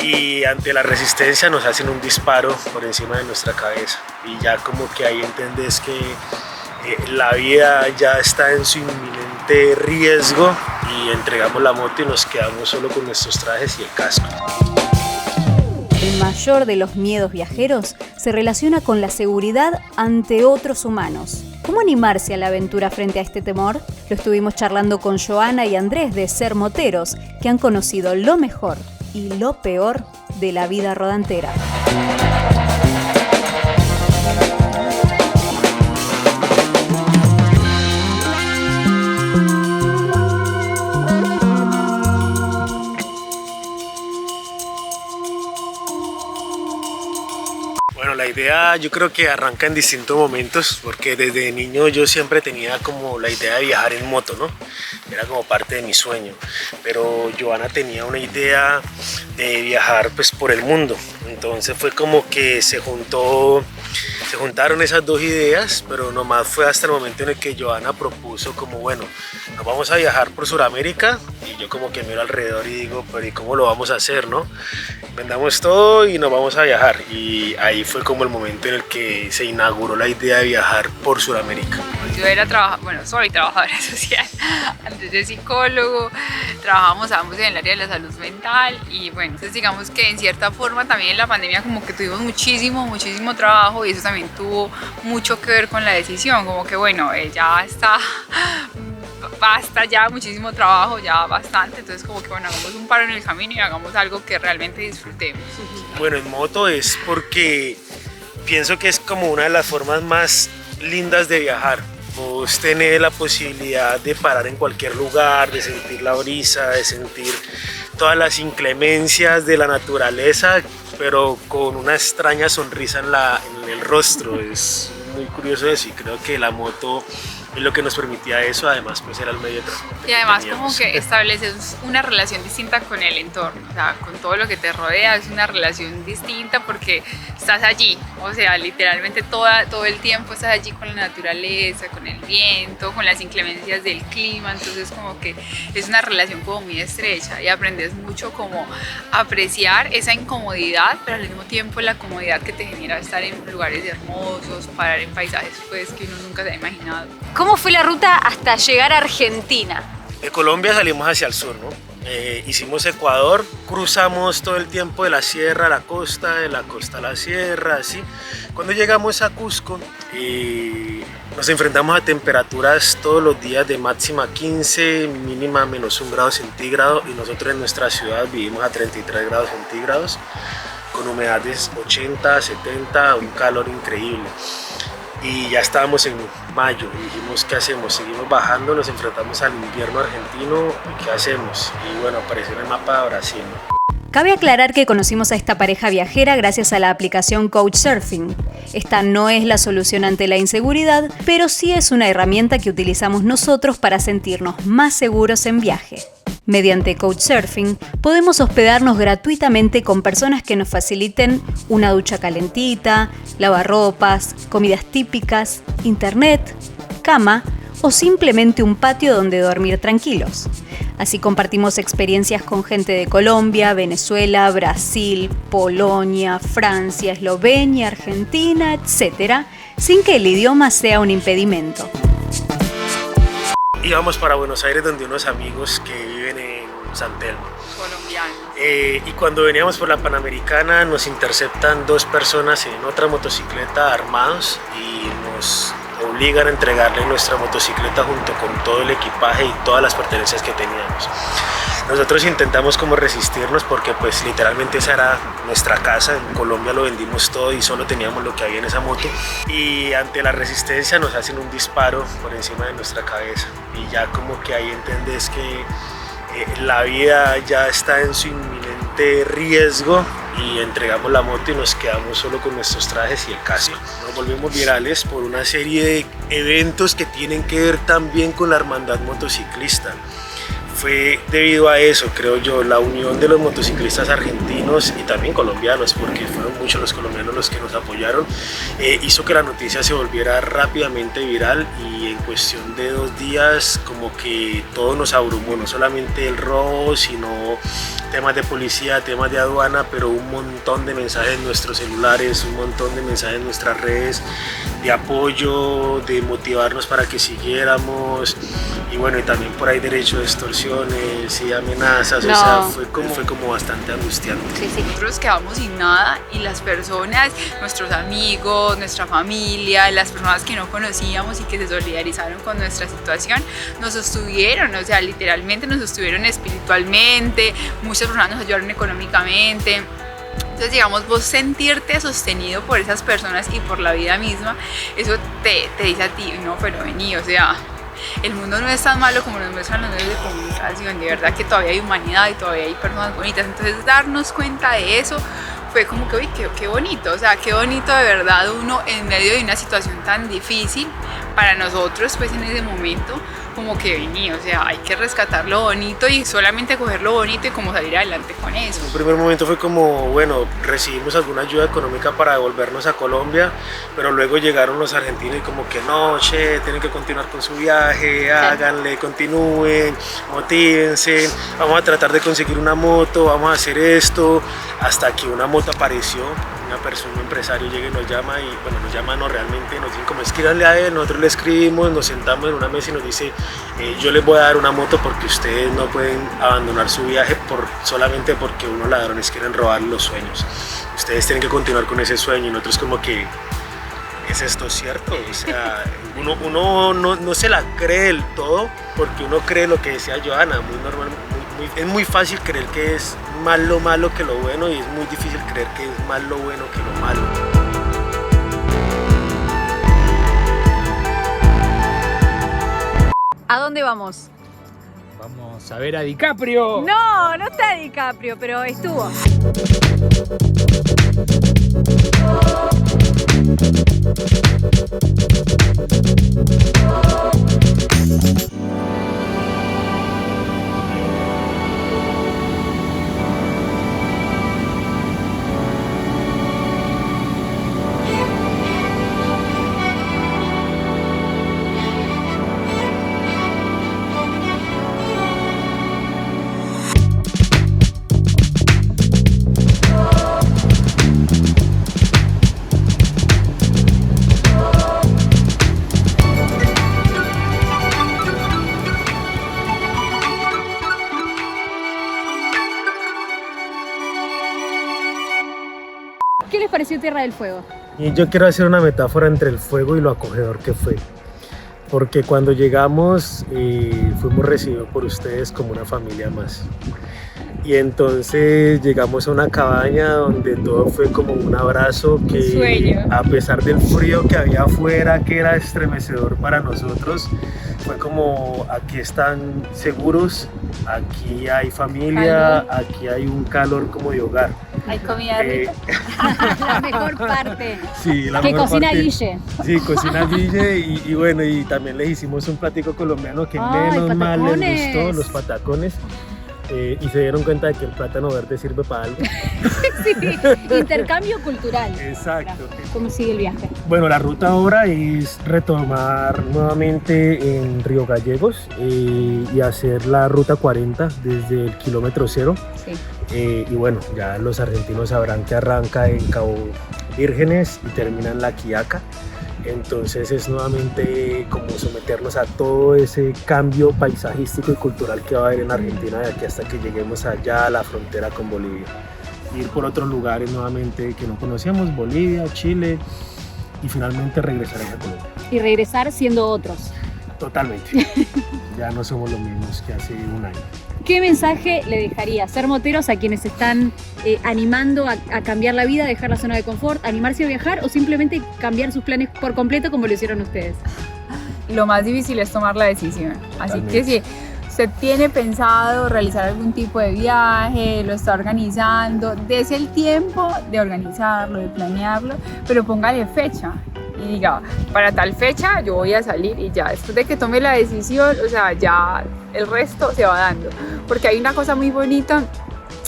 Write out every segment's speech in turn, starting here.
y ante la resistencia nos hacen un disparo por encima de nuestra cabeza y ya como que ahí entendés que la vida ya está en su inminente riesgo y entregamos la moto y nos quedamos solo con nuestros trajes y el casco. El mayor de los miedos viajeros se relaciona con la seguridad ante otros humanos. ¿Cómo animarse a la aventura frente a este temor? Lo estuvimos charlando con Joana y Andrés de Ser Moteros, que han conocido lo mejor y lo peor de la vida rodantera. Bueno, la idea yo creo que arranca en distintos momentos porque desde niño yo siempre tenía como la idea de viajar en moto, ¿no? Era como parte de mi sueño, pero Joana tenía una idea de viajar pues por el mundo, entonces fue como que se juntaron esas dos ideas, pero nomás fue hasta el momento en el que Joana propuso como bueno, nos vamos a viajar por Sudamérica y yo como que miro alrededor y digo, pero ¿y cómo lo vamos a hacer, no? Vendamos todo y nos vamos a viajar y ahí fue como el momento en el que se inauguró la idea de viajar por Sudamérica. Yo era soy trabajadora social, antes de psicólogo, trabajamos ambos en el área de la salud mental y bueno, entonces digamos que en cierta forma también en la pandemia como que tuvimos muchísimo trabajo y eso también tuvo mucho que ver con la decisión, como que bueno, ya está, basta ya, muchísimo trabajo, ya bastante, entonces como que bueno, hagamos un paro en el camino y hagamos algo que realmente disfrutemos. Bueno, en moto es porque pienso que es como una de las formas más lindas de viajar. Vos tenés la posibilidad de parar en cualquier lugar, de sentir la brisa, de sentir todas las inclemencias de la naturaleza, pero con una extraña sonrisa en el rostro. Es muy curioso eso y creo que la moto es lo que nos permitía eso, además pues era el medio de transporte. Y además como que estableces una relación distinta con el entorno, o sea, con todo lo que te rodea, es una relación distinta porque estás allí, o sea, literalmente todo el tiempo estás allí con la naturaleza, con el viento, con las inclemencias del clima, entonces como que es una relación como muy estrecha y aprendes mucho como apreciar esa incomodidad, pero al mismo tiempo la comodidad que te genera estar en lugares hermosos, parar en paisajes pues que uno nunca se ha imaginado. ¿Cómo fue la ruta hasta llegar a Argentina? De Colombia salimos hacia el sur, ¿no? Hicimos Ecuador, cruzamos todo el tiempo de la sierra a la costa, de la costa a la sierra, así. Cuando llegamos a Cusco, nos enfrentamos a temperaturas todos los días de máxima 15, mínima menos 1 grado centígrado y nosotros en nuestra ciudad vivimos a 33 grados centígrados con humedades 80, 70, un calor increíble. Y ya estábamos en mayo y dijimos, ¿qué hacemos? Seguimos bajando, nos enfrentamos al invierno argentino, ¿y qué hacemos? Y bueno, apareció en el mapa de Brasil. Cabe aclarar que conocimos a esta pareja viajera gracias a la aplicación Couchsurfing. Esta no es la solución ante la inseguridad, pero sí es una herramienta que utilizamos nosotros para sentirnos más seguros en viaje. Mediante Couchsurfing podemos hospedarnos gratuitamente con personas que nos faciliten una ducha calentita, lavarropas, comidas típicas, internet, cama o simplemente un patio donde dormir tranquilos. Así compartimos experiencias con gente de Colombia, Venezuela, Brasil, Polonia, Francia, Eslovenia, Argentina, etc., sin que el idioma sea un impedimento. Íbamos para Buenos Aires donde unos amigos que viven en San Telmo. Colombianos. Y cuando veníamos por la Panamericana nos interceptan 2 personas en otra motocicleta armados y nos obligan a entregarle nuestra motocicleta junto con todo el equipaje y todas las pertenencias que teníamos. Nosotros intentamos como resistirnos porque pues literalmente esa era nuestra casa, en Colombia lo vendimos todo y solo teníamos lo que había en esa moto y ante la resistencia nos hacen un disparo por encima de nuestra cabeza y ya como que ahí entendés que la vida ya está en su inminente riesgo y entregamos la moto y nos quedamos solo con nuestros trajes y el casco. Nos volvemos virales por una serie de eventos que tienen que ver también con la hermandad motociclista. fue debido a eso, creo yo, la unión de los motociclistas argentinos y también colombianos, porque fueron muchos los colombianos los que nos apoyaron, hizo que la noticia se volviera rápidamente viral y en cuestión de 2 días como que todo nos abrumó, no solamente el robo, sino temas de policía, temas de aduana, pero un montón de mensajes en nuestros celulares, un montón de mensajes en nuestras redes de apoyo, de motivarnos para que siguiéramos, y bueno, y también por ahí derecho de extorsiones y amenazas, o sea, fue como bastante angustiante. Sí. Nosotros quedamos sin nada y las personas, nuestros amigos, nuestra familia, las personas que no conocíamos y que se solidarizaron con nuestra situación, nos sostuvieron, o sea, literalmente nos sostuvieron espiritualmente, muchas personas nos ayudaron económicamente. Entonces, digamos, vos sentirte sostenido por esas personas y por la vida misma, eso te dice a ti, no, pero vení, o sea, el mundo no es tan malo como nos muestran los medios de comunicación, de verdad que todavía hay humanidad y todavía hay personas bonitas. Entonces, darnos cuenta de eso fue como que, uy, qué bonito, o sea, qué bonito de verdad uno en medio de una situación tan difícil para nosotros, pues en ese momento, como que vení, o sea, hay que rescatar lo bonito y solamente coger lo bonito y como salir adelante con eso. En un primer momento fue como, bueno, recibimos alguna ayuda económica para devolvernos a Colombia, pero luego llegaron los argentinos y como que no, che, tienen que continuar con su viaje, háganle, continúen, motívense, vamos a tratar de conseguir una moto, vamos a hacer esto, hasta que una moto apareció, una persona, un empresario llega y nos llama, y bueno, nos llama, no, realmente nos dicen como escríbanle a él, nosotros le escribimos, nos sentamos en una mesa y nos dice, yo les voy a dar una moto porque ustedes no pueden abandonar su viaje solamente porque unos ladrones quieren robar los sueños, ustedes tienen que continuar con ese sueño. Y nosotros como que, ¿es esto cierto? O sea, uno no se la cree del todo, porque uno cree lo que decía Johanna, muy normal, es muy fácil creer que es más lo malo que lo bueno, y es muy difícil creer que es más lo bueno que lo malo. ¿A dónde vamos? Vamos a ver a DiCaprio. No está DiCaprio, pero estuvo. ¿Qué les pareció Tierra del Fuego? Y yo quiero hacer una metáfora entre el fuego y lo acogedor que fue, porque cuando llegamos fuimos recibidos por ustedes como una familia más. Y entonces llegamos a una cabaña donde todo fue como un abrazo que, Sueño. a pesar del frío que había afuera, que era estremecedor para nosotros, fue como, aquí están seguros, aquí hay familia, aquí hay un calor como de hogar. Hay comida rica. La mejor parte. Sí, la Que mejor cocina parte. Guille. Sí, cocina Guille, y bueno, y también les hicimos un platico colombiano que Ay, menos mal les patacones. gustó, los patacones. Y se dieron cuenta de que el plátano verde sirve para algo. Sí, intercambio cultural. Exacto. ¿Cómo sigue el viaje? Bueno, la ruta ahora es retomar nuevamente en Río Gallegos y hacer la ruta 40 desde el kilómetro 0. Sí. Y bueno, ya los argentinos sabrán que arranca en Cabo Vírgenes y termina en La Quiaca. Entonces es nuevamente como someternos a todo ese cambio paisajístico y cultural que va a haber en Argentina de aquí hasta que lleguemos allá a la frontera con Bolivia. Ir por otros lugares nuevamente que no conocíamos, Bolivia, Chile, y finalmente regresar a Colombia. Y regresar siendo otros. Totalmente. Ya no somos los mismos que hace un año. ¿Qué mensaje le dejaría a ser moteros a quienes están animando a cambiar la vida, dejar la zona de confort, animarse a viajar o simplemente cambiar sus planes por completo como lo hicieron ustedes? Lo más difícil es tomar la decisión. Así que si usted tiene pensado realizar algún tipo de viaje, lo está organizando, dése el tiempo de organizarlo, de planearlo, pero póngale fecha. y diga, para tal fecha yo voy a salir y ya, después de que tome la decisión, o sea, ya el resto se va dando. Porque hay una cosa muy bonita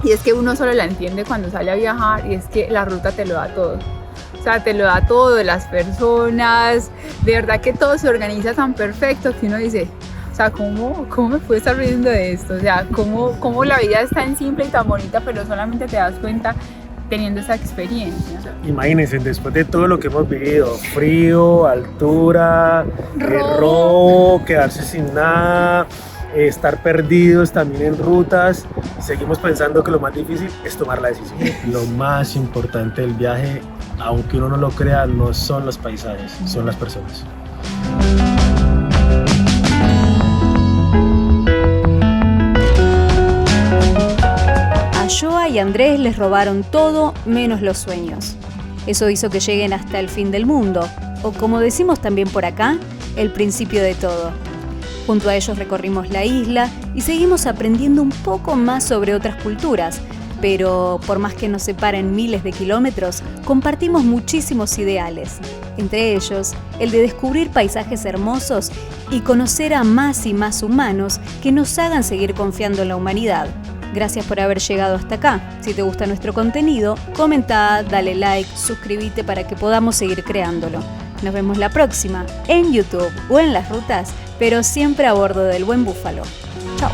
y es que uno solo la entiende cuando sale a viajar y es que la ruta te lo da todo. O sea, te lo da todo, las personas, de verdad que todo se organiza tan perfecto que uno dice, o sea, ¿cómo me puedo estar riendo de esto? O sea, ¿cómo la vida es tan simple y tan bonita, pero solamente te das cuenta teniendo esa experiencia? Imagínense, después de todo lo que hemos vivido, frío, altura, robo, quedarse sin nada, estar perdidos también en rutas, seguimos pensando que lo más difícil es tomar la decisión. Lo más importante del viaje, aunque uno no lo crea, no son los paisajes, son las personas. A Joa y Andrés les robaron todo menos los sueños. Eso hizo que lleguen hasta el fin del mundo, o como decimos también por acá, el principio de todo. Junto a ellos recorrimos la isla y seguimos aprendiendo un poco más sobre otras culturas, pero por más que nos separen miles de kilómetros, compartimos muchísimos ideales. Entre ellos, el de descubrir paisajes hermosos y conocer a más y más humanos que nos hagan seguir confiando en la humanidad. Gracias por haber llegado hasta acá. Si te gusta nuestro contenido, comenta, dale like, suscríbete para que podamos seguir creándolo. Nos vemos la próxima, en YouTube o en las rutas, pero siempre a bordo del Buen Búfalo. Chao.